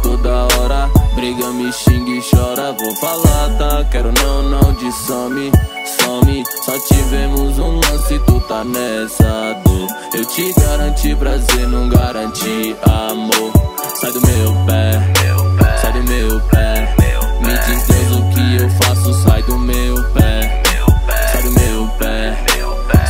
toda hora, briga, me xinga e chora. Vou falar, tá? Quero não de some. Só tivemos um lance, tu tá nessa dor. Eu te garanti prazer, não garanti amor. Sai do meu pé, sai do meu pé. Me diz Deus o que eu faço, sai do meu pé. Sai do meu pé,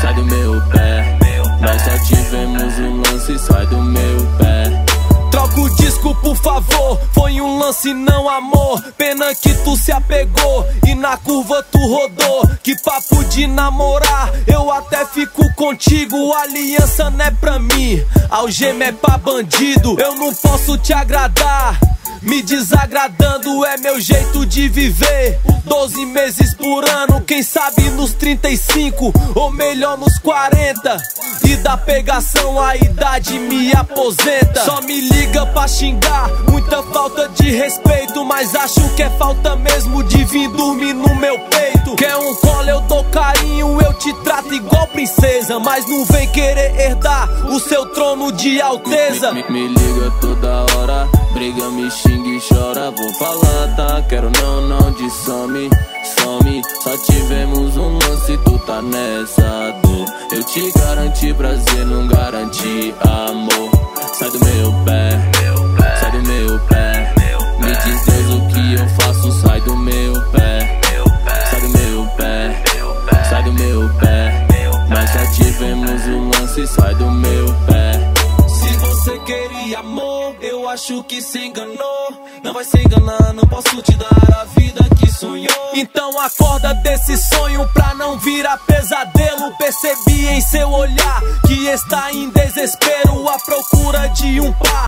sai do meu pé. Nós só tivemos um lance, sai do meu pé. Troca o disco, por favor, foi um lance, não amor. Pena que tu se apegou e na curva tu rodou. Que papo de namorar, eu até fico contigo. Aliança não é pra mim, algema é pra bandido. Eu não posso te agradar, me desagradando é meu jeito de viver. 12 meses por ano, quem sabe nos 35, ou melhor nos 40. E da pegação a idade me aposenta. Só me liga pra xingar, muita falta de respeito. Mas acho que é falta mesmo de vir dormir no meu peito. Quer um colo, eu dou carinho, eu te trato igual princesa. Mas não vem querer herdar o seu trono de alteza. Me liga toda hora, briga, me xinga e chora. Vou falar, tá? Quero não de some. Só tivemos um lance, tu tá nessa dor. Eu te garanti prazer, não garanti amor. Sai do meu pé, sai do meu pé. Me diz Deus o que eu faço, sai do meu pé. Sai do meu pé, sai do meu pé. Nós só tivemos um lance, sai do meu pé. Se você queria amor, eu acho que se enganou. Não vai se enganar, não posso te dar a vida que sonhou. Então acorda desse sonho pra não virar pesadelo. Percebi em seu olhar que está em desespero à procura de um par.